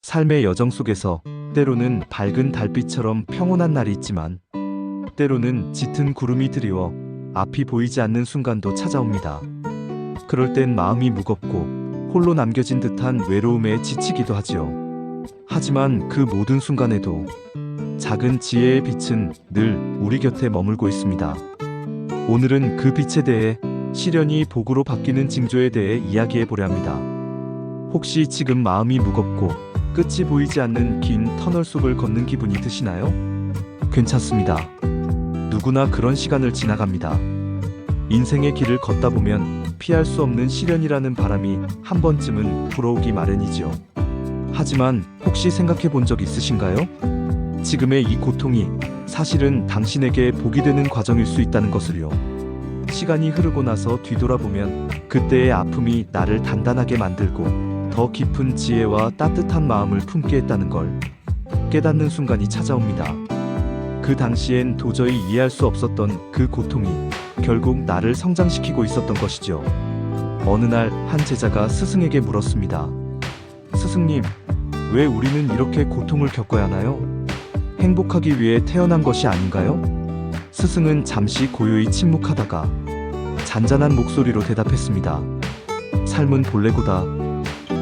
삶의 여정 속에서 때로는 밝은 달빛처럼 평온한 날이 있지만 때로는 짙은 구름이 드리워 앞이 보이지 않는 순간도 찾아옵니다. 그럴 땐 마음이 무겁고 홀로 남겨진 듯한 외로움에 지치기도 하지요. 하지만 그 모든 순간에도 작은 지혜의 빛은 늘 우리 곁에 머물고 있습니다. 오늘은 그 빛에 대해 시련이 복으로 바뀌는 징조에 대해 이야기해 보려 합니다. 혹시 지금 마음이 무겁고 끝이 보이지 않는 긴 터널 속을 걷는 기분이 드시나요? 괜찮습니다. 누구나 그런 시간을 지나갑니다. 인생의 길을 걷다 보면 피할 수 없는 시련이라는 바람이 한 번쯤은 불어오기 마련이지요. 하지만 혹시 생각해 본 적 있으신가요? 지금의 이 고통이 사실은 당신에게 복이 되는 과정일 수 있다는 것을요. 시간이 흐르고 나서 뒤돌아보면 그때의 아픔이 나를 단단하게 만들고 더 깊은 지혜와 따뜻한 마음을 품게 했다는 걸 깨닫는 순간이 찾아옵니다. 그 당시엔 도저히 이해할 수 없었던 그 고통이 결국 나를 성장시키고 있었던 것이죠. 어느 날 한 제자가 스승에게 물었습니다. 스승님, 왜 우리는 이렇게 고통을 겪어야 하나요? 행복하기 위해 태어난 것이 아닌가요? 스승은 잠시 고요히 침묵하다가 잔잔한 목소리로 대답했습니다. 삶은 본래고다.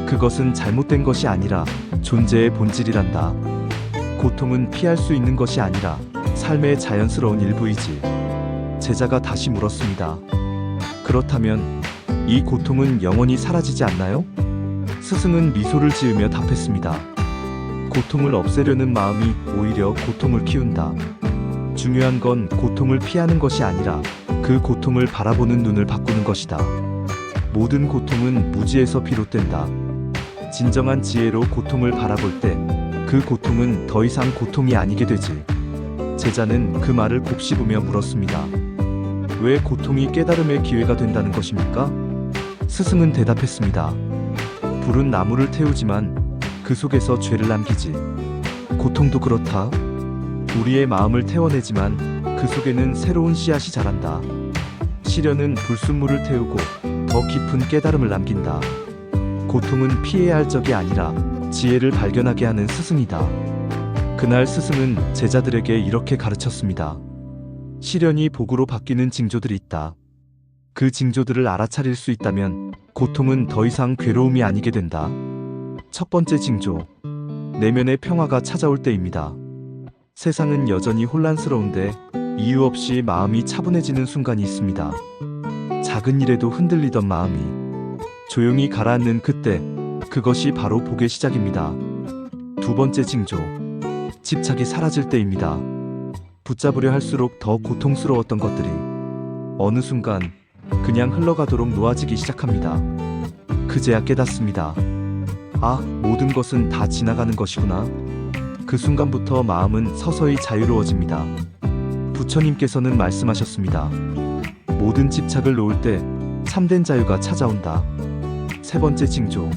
그것은 잘못된 것이 아니라 존재의 본질이란다. 고통은 피할 수 있는 것이 아니라 삶의 자연스러운 일부이지. 제자가 다시 물었습니다. 그렇다면 이 고통은 영원히 사라지지 않나요? 스승은 미소를 지으며 답했습니다. 고통을 없애려는 마음이 오히려 고통을 키운다. 중요한 건 고통을 피하는 것이 아니라 그 고통을 바라보는 눈을 바꾸는 것이다. 모든 고통은 무지에서 비롯된다. 진정한 지혜로 고통을 바라볼 때 그 고통은 더 이상 고통이 아니게 되지. 제자는 그 말을 곱씹으며 물었습니다. 왜 고통이 깨달음의 기회가 된다는 것입니까? 스승은 대답했습니다. 불은 나무를 태우지만 그 속에서 죄를 남기지. 고통도 그렇다. 우리의 마음을 태워내지만 그 속에는 새로운 씨앗이 자란다. 시련은 불순물을 태우고 더 깊은 깨달음을 남긴다. 고통은 피해야 할 적이 아니라 지혜를 발견하게 하는 스승이다. 그날 스승은 제자들에게 이렇게 가르쳤습니다. 시련이 복으로 바뀌는 징조들이 있다. 그 징조들을 알아차릴 수 있다면 고통은 더 이상 괴로움이 아니게 된다. 첫 번째 징조, 내면의 평화가 찾아올 때입니다. 세상은 여전히 혼란스러운데 이유 없이 마음이 차분해지는 순간이 있습니다. 작은 일에도 흔들리던 마음이 조용히 가라앉는 그때, 그것이 바로 복의 시작입니다. 두 번째 징조, 집착이 사라질 때입니다. 붙잡으려 할수록 더 고통스러웠던 것들이 어느 순간 그냥 흘러가도록 놓아지기 시작합니다. 그제야 깨닫습니다. 아, 모든 것은 다 지나가는 것이구나. 그 순간부터 마음은 서서히 자유로워집니다. 부처님께서는 말씀하셨습니다. 모든 집착을 놓을 때 참된 자유가 찾아온다. 세 번째 징조,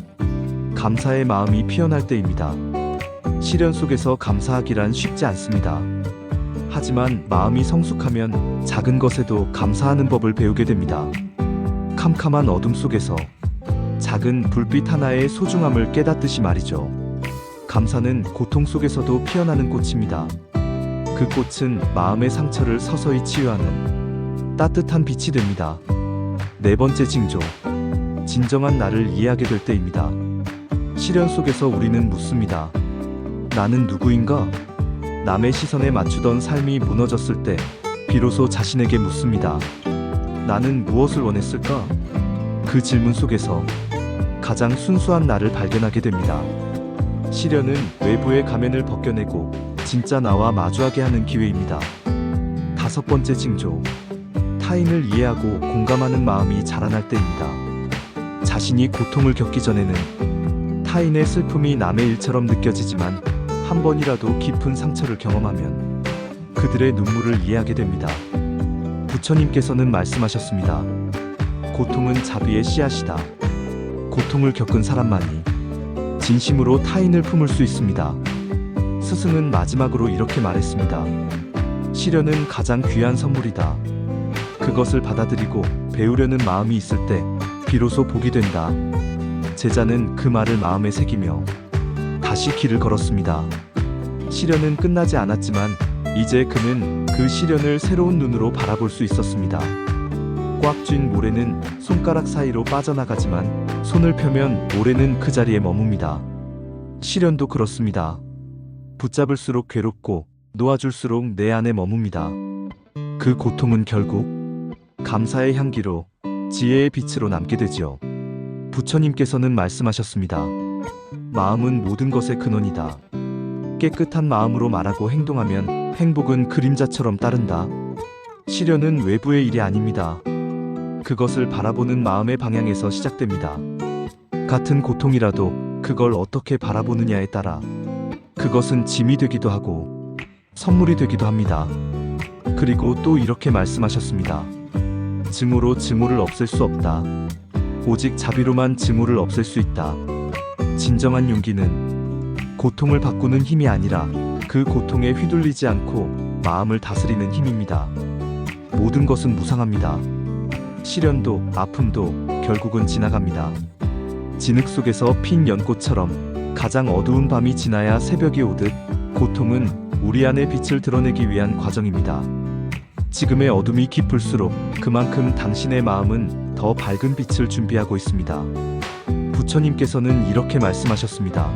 감사의 마음이 피어날 때입니다. 시련 속에서 감사하기란 쉽지 않습니다. 하지만 마음이 성숙하면 작은 것에도 감사하는 법을 배우게 됩니다. 캄캄한 어둠 속에서 작은 불빛 하나의 소중함을 깨닫듯이 말이죠. 감사는 고통 속에서도 피어나는 꽃입니다. 그 꽃은 마음의 상처를 서서히 치유하는 따뜻한 빛이 됩니다. 네 번째 징조, 진정한 나를 이해하게 될 때입니다. 시련 속에서 우리는 묻습니다. 나는 누구인가? 남의 시선에 맞추던 삶이 무너졌을 때 비로소 자신에게 묻습니다. 나는 무엇을 원했을까? 그 질문 속에서 가장 순수한 나를 발견하게 됩니다. 시련은 외부의 가면을 벗겨내고 진짜 나와 마주하게 하는 기회입니다. 다섯 번째 징조, 타인을 이해하고 공감하는 마음이 자라날 때입니다. 자신이 고통을 겪기 전에는 타인의 슬픔이 남의 일처럼 느껴지지만 한 번이라도 깊은 상처를 경험하면 그들의 눈물을 이해하게 됩니다. 부처님께서는 말씀하셨습니다. 고통은 자비의 씨앗이다. 고통을 겪은 사람만이 진심으로 타인을 품을 수 있습니다. 스승은 마지막으로 이렇게 말했습니다. 시련은 가장 귀한 선물이다. 그것을 받아들이고 배우려는 마음이 있을 때 비로소 복이 된다. 제자는 그 말을 마음에 새기며 다시 길을 걸었습니다. 시련은 끝나지 않았지만 이제 그는 그 시련을 새로운 눈으로 바라볼 수 있었습니다. 꽉 쥔 모래는 손가락 사이로 빠져나가지만 손을 펴면 모래는 그 자리에 머뭅니다. 시련도 그렇습니다. 붙잡을수록 괴롭고 놓아줄수록 내 안에 머뭅니다. 그 고통은 결국 감사의 향기로 지혜의 빛으로 남게 되지요. 부처님께서는 말씀하셨습니다. 마음은 모든 것의 근원이다. 깨끗한 마음으로 말하고 행동하면 행복은 그림자처럼 따른다. 시련은 외부의 일이 아닙니다. 그것을 바라보는 마음의 방향에서 시작됩니다. 같은 고통이라도 그걸 어떻게 바라보느냐에 따라 그것은 짐이 되기도 하고 선물이 되기도 합니다. 그리고 또 이렇게 말씀하셨습니다. 증오로 증오를 없앨 수 없다. 오직 자비로만 증오를 없앨 수 있다. 진정한 용기는 고통을 바꾸는 힘이 아니라 그 고통에 휘둘리지 않고 마음을 다스리는 힘입니다. 모든 것은 무상합니다. 시련도 아픔도 결국은 지나갑니다. 진흙 속에서 핀 연꽃처럼 가장 어두운 밤이 지나야 새벽이 오듯 고통은 우리 안의 빛을 드러내기 위한 과정입니다. 지금의 어둠이 깊을수록 그만큼 당신의 마음은 더 밝은 빛을 준비하고 있습니다. 부처님께서는 이렇게 말씀하셨습니다.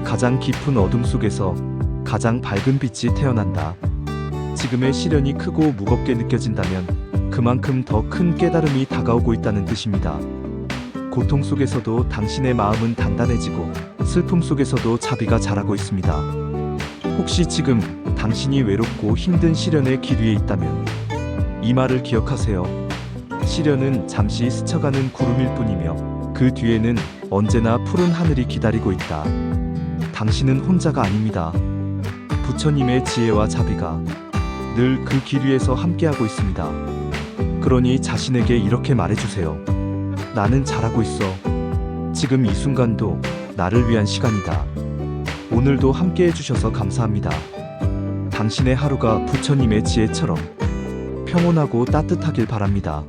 가장 깊은 어둠 속에서 가장 밝은 빛이 태어난다. 지금의 시련이 크고 무겁게 느껴진다면 그만큼 더 큰 깨달음이 다가오고 있다는 뜻입니다. 고통 속에서도 당신의 마음은 단단해지고 슬픔 속에서도 자비가 자라고 있습니다. 혹시 지금 당신이 외롭고 힘든 시련의 길 위에 있다면 이 말을 기억하세요. 시련은 잠시 스쳐가는 구름일 뿐이며 그 뒤에는 언제나 푸른 하늘이 기다리고 있다. 당신은 혼자가 아닙니다. 부처님의 지혜와 자비가 늘 그 길 위에서 함께하고 있습니다. 그러니 자신에게 이렇게 말해주세요. 나는 잘하고 있어. 지금 이 순간도 나를 위한 시간이다. 오늘도 함께 해주셔서 감사합니다. 당신의 하루가 부처님의 지혜처럼 평온하고 따뜻하길 바랍니다.